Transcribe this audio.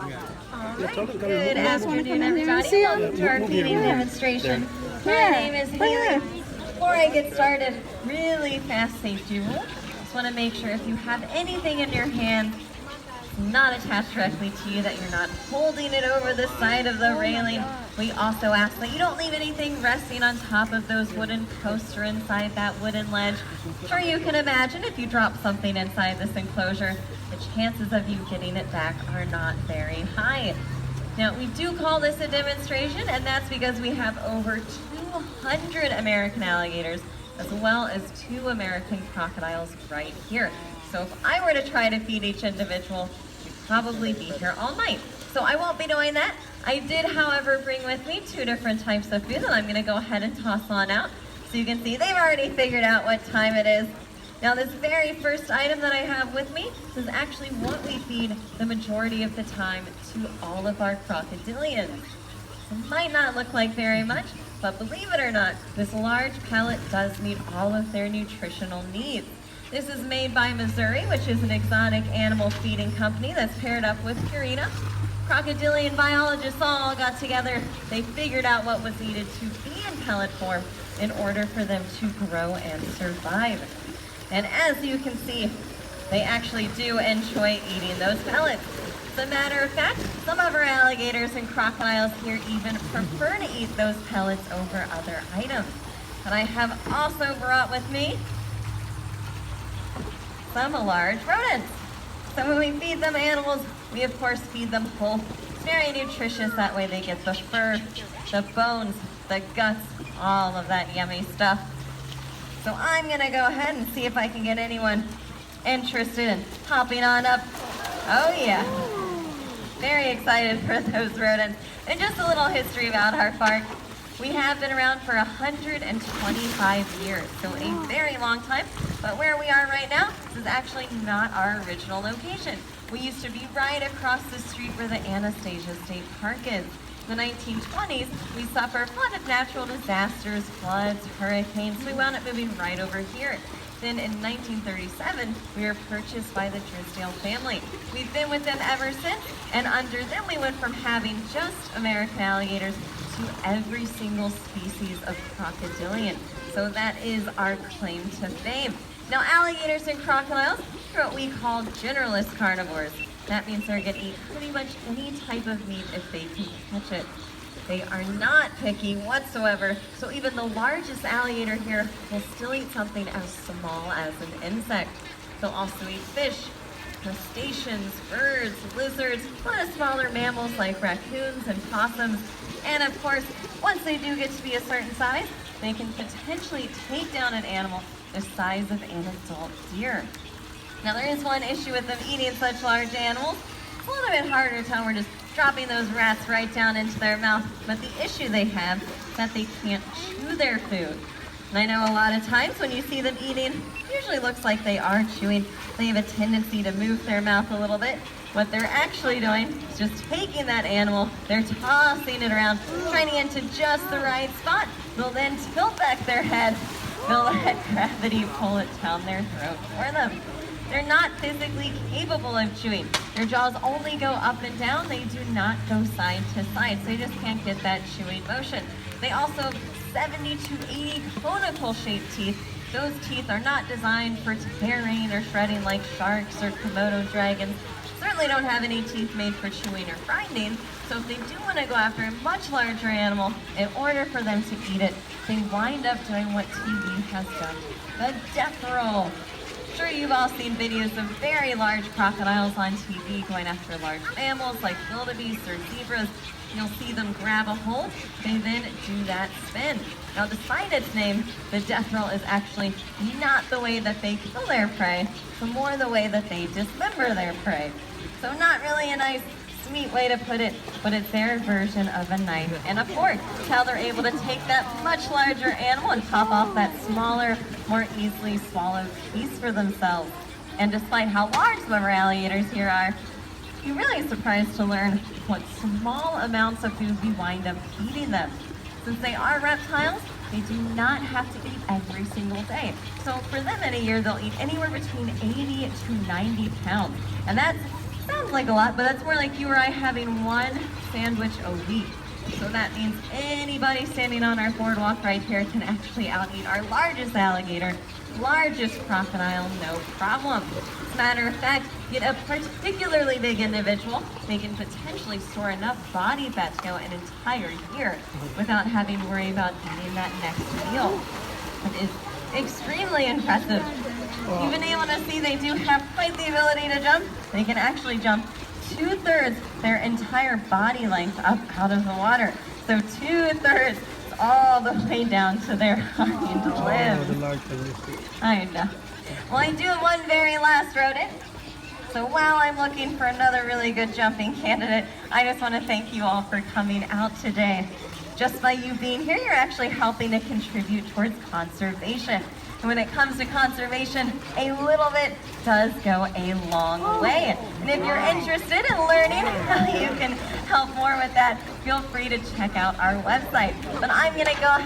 Good afternoon, everybody. Welcome to our feeding demonstration. My name is Haley. Before I get started, really fast safety rule. Just want to make sure if you have anything in your hand not attached directly to you, that you're not holding it over the side of the railing. We also ask that you don't leave anything resting on top of those wooden posts or inside that wooden ledge. I'm sure you can imagine if you drop something inside this enclosure, the chances of you getting it back are not very high. Now, we do call this a demonstration, and that's because we have over 200 American alligators, as well as 2 American crocodiles right here. So if I were to try to feed each individual, we'd probably be here all night. So I won't be doing that. I did, however, bring with me 2 different types of food that I'm gonna go ahead and toss on out. So you can see they've already figured out what time it is. Now this very first item that I have with me is actually what we feed the majority of the time to all of our crocodilians. It might not look like very much, but believe it or not, this large pellet does meet all of their nutritional needs. This is made by Missouri, which is an exotic animal feeding company that's paired up with Purina. Crocodilian biologists all got together. They figured out what was needed to be in pellet form in order for them to grow and survive. And as you can see, they actually do enjoy eating those pellets. As a matter of fact, some of our alligators and crocodiles here even prefer to eat those pellets over other items. But I have also brought with me some large rodents. So when we feed them animals, we of course feed them whole. It's very nutritious, that way they get the fur, the bones, the guts, all of that yummy stuff. So I'm gonna go ahead and see if I can get anyone interested in hopping on up. Oh yeah, very excited for those rodents. And just a little history about our park. We have been around for 125 years, so a very long time. But where we are right now, this is actually not our original location. We used to be right across the street where the Anastasia State Park is. In the 1920s, we suffered a lot of natural disasters, floods, hurricanes, so we wound up moving right over here. Then in 1937, we were purchased by the Drysdale family. We've been with them ever since, and under them we went from having just American alligators to every single species of crocodilian. So that is our claim to fame. Now alligators and crocodiles are what we call generalist carnivores. That means they're gonna eat pretty much any type of meat if they can catch it. They are not picky whatsoever, so even the largest alligator here will still eat something as small as an insect. They'll also eat fish, crustaceans, birds, lizards, a lot of smaller mammals like raccoons and possums. And of course, once they do get to be a certain size, they can potentially take down an animal the size of an adult deer. Now there is one issue with them eating such large animals. It's a little bit harder to tell. We're just dropping those rats right down into their mouth. But the issue they have is that they can't chew their food. And I know a lot of times when you see them eating, it usually looks like they are chewing. They have a tendency to move their mouth a little bit. What they're actually doing is just taking that animal, they're tossing it around, trying to get into just the right spot. They'll then tilt back their head. They'll let gravity pull it down their throat for them. They're not physically capable of chewing. Their jaws only go up and down. They do not go side to side. So they just can't get that chewing motion. They also have 70 to 80 conical-shaped teeth. Those teeth are not designed for tearing or shredding like sharks or Komodo dragons. Certainly don't have any teeth made for chewing or grinding. So if they do want to go after a much larger animal, in order for them to eat it, they wind up doing what TV has done, the death roll. Sure, you've all seen videos of very large crocodiles on TV going after large mammals like wildebeest or zebras. You'll see them grab a hold, they then do that spin. Now despite its name, the death roll is actually not the way that they kill their prey, but more the way that they dismember their prey. So not really a nice, sweet way to put it, but it's their version of a knife and a fork. It's how they're able to take that much larger animal and top off that smaller, more easily swallowed piece for themselves. And despite how large some of our alligators here are, you're really surprised to learn what small amounts of food we wind up feeding them. Since they are reptiles, they do not have to eat every single day. So for them in a year, they'll eat anywhere between 80 to 90 pounds. And that's Sounds like a lot, but that's more like you or I having one sandwich a week. So that means anybody standing on our boardwalk right here can actually out-eat our largest alligator, largest crocodile, no problem. As a matter of fact, get a particularly big individual, they can potentially store enough body fat to go an entire year without having to worry about eating that next meal. It is extremely impressive. You've been able to see they do have quite the ability to jump. They can actually jump 2/3 their entire body length up out of the water. So 2/3 all the way down to their hind limbs. I know. Well, I do have one very last rodent. So while I'm looking for another really good jumping candidate, I just want to thank you all for coming out today. Just by you being here, you're actually helping to contribute towards conservation. And when it comes to conservation, a little bit does go a long way. And if you're interested in learning how you can help more with that, feel free to check out our website. But I'm going to go